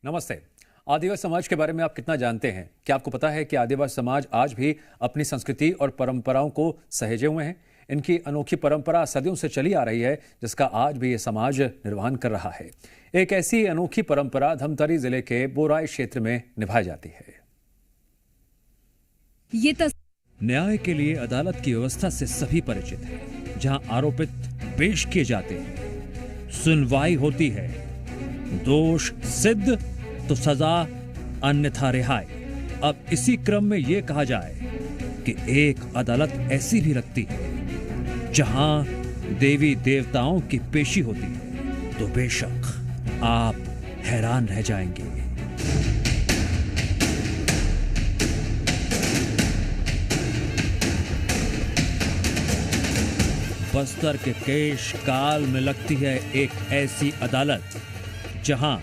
नमस्ते। आदिवासी समाज के बारे में आप कितना जानते हैं? क्या आपको पता है कि आदिवासी समाज आज भी अपनी संस्कृति और परंपराओं को सहेजे हुए हैं? इनकी अनोखी परंपरा सदियों से चली आ रही है, जिसका आज भी ये समाज निर्वहन कर रहा है। एक ऐसी अनोखी परंपरा धमतरी जिले के बोराई क्षेत्र में निभाई जाती है। न्याय के लिए अदालत की व्यवस्था से सभी परिचित हैं, जहां आरोपित पेश किए जाते हैं, सुनवाई होती है, दोष सिद्ध तो सजा, अन्यथा रिहाई। अब इसी क्रम में यह कहा जाए कि एक अदालत ऐसी भी लगती है जहां देवी देवताओं की पेशी होती है, तो बेशक आप हैरान रह जाएंगे। बस्तर के केश काल में लगती है एक ऐसी अदालत जहां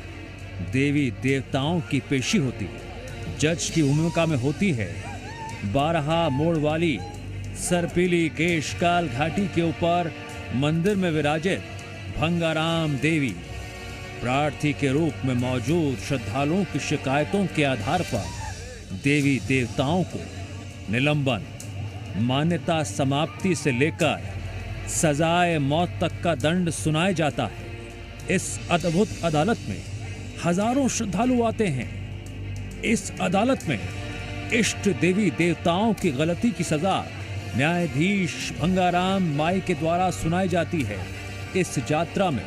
देवी देवताओं की पेशी होती है। जज की भूमिका में होती है 12 मोड़ वाली सरपीली केशकाल घाटी के ऊपर मंदिर में विराजित भंगाराम देवी। प्रार्थी के रूप में मौजूद श्रद्धालुओं की शिकायतों के आधार पर देवी देवताओं को निलंबन, मान्यता समाप्ति से लेकर सजाए मौत तक का दंड सुनाया जाता है। इस अद्भुत अदालत में हजारों श्रद्धालु आते हैं। इस अदालत में इष्ट देवी देवताओं की गलती की सजा न्यायाधीश भंगाराम माई के द्वारा सुनाई जाती है। इस यात्रा में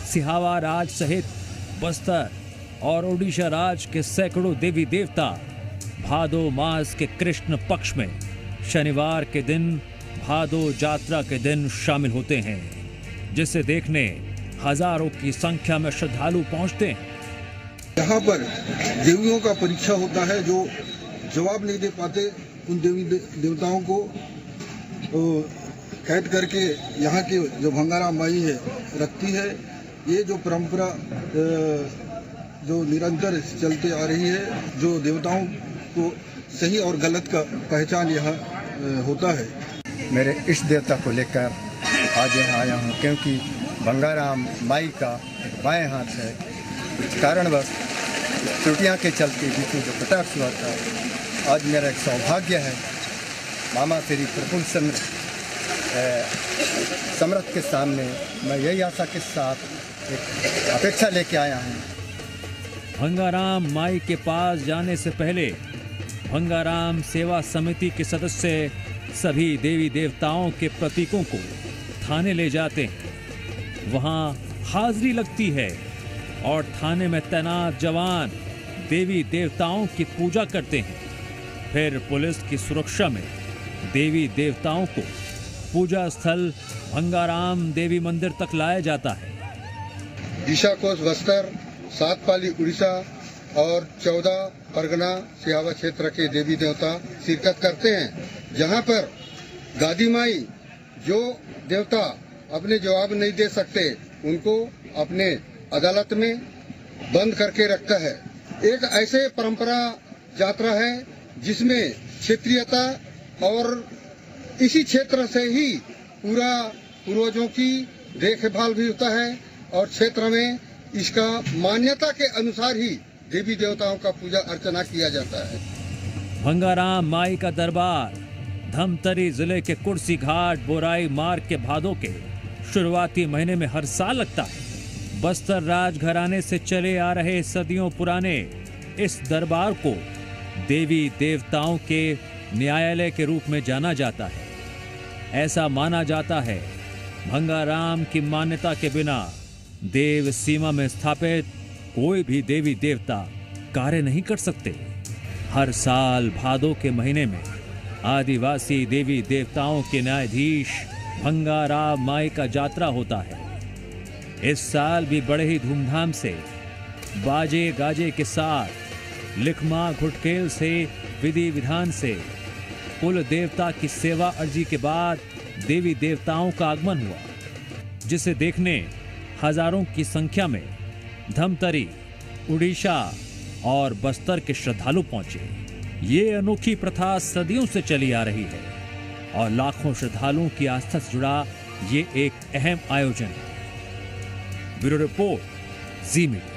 सिहावा राज सहित बस्तर और ओडिशा राज के सैकड़ों देवी देवता भादो मास के कृष्ण पक्ष में शनिवार के दिन भादो यात्रा के दिन शामिल होते हैं, जिसे देखने हजारों की संख्या में श्रद्धालु पहुंचते हैं। यहाँ पर देवियों का परीक्षा होता है, जो जवाब नहीं दे पाते उन देवी देवताओं को कैद करके यहाँ के जो भंगाराम माई है रखती है। ये जो परंपरा जो निरंतर चलते आ रही है, जो देवताओं को सही और गलत का पहचान यहाँ होता है। मेरे इष्ट देवता को लेकर आज यहाँ आया हूँ, क्योंकि भंगाराम माई का एक बाएं हाथ है। इस कारणवश त्रुटियाँ के चलते बीच जो कटाक्ष हुआ था, आज मेरा एक सौभाग्य है। मामा श्री प्रफुल्ल समर्थ के सामने मैं यही आशा के साथ एक अपेक्षा लेके आया हूँ। भंगाराम माई के पास जाने से पहले भंगाराम सेवा समिति के सदस्य सभी देवी देवताओं के प्रतीकों को थाने ले जाते हैं। वहां हाजिरी लगती है और थाने में तैनात जवान देवी देवताओं की पूजा करते हैं। फिर पुलिस की सुरक्षा में देवी देवताओं को पूजा स्थल भंगाराम देवी मंदिर तक लाया जाता है। दिशा कोष बस्तर, 7 पाली उड़ीसा और 14 परगना सिहावा क्षेत्र के देवी देवता शिरकत करते हैं, जहां पर गादी माई जो देवता अपने जवाब नहीं दे सकते उनको अपने अदालत में बंद करके रखता है। एक ऐसे परंपरा यात्रा है जिसमें क्षेत्रीयता और इसी क्षेत्र से ही पूरा पूर्वजों की देखभाल भी होता है और क्षेत्र में इसका मान्यता के अनुसार ही देवी देवताओं का पूजा अर्चना किया जाता है। भंगाराम माई का दरबार धमतरी जिले के कुर्सी घाट बोराई मार्ग के भादों के शुरुआती महीने में हर साल लगता है। बस्तर राजघराने से चले आ रहे सदियों पुराने इस दरबार को देवी देवताओं के न्यायालय के रूप में जाना जाता है। ऐसा माना जाता है भंगाराम की मान्यता के बिना देव सीमा में स्थापित कोई भी देवी देवता कार्य नहीं कर सकते। हर साल भादों के महीने में आदिवासी देवी देवताओं के न्यायाधीश भंगाराम माई का यात्रा होता है। इस साल भी बड़े ही धूमधाम से बाजे गाजे के साथ लिखमा घुटकेल से विधि विधान से कुल देवता की सेवा अर्जी के बाद देवी देवताओं का आगमन हुआ, जिसे देखने हजारों की संख्या में धमतरी, उड़ीसा और बस्तर के श्रद्धालु पहुंचे। ये अनोखी प्रथा सदियों से चली आ रही है और लाखों श्रद्धालुओं की आस्था से जुड़ा ये एक अहम आयोजन है। ब्यूरो रिपोर्ट, जी मीडिया।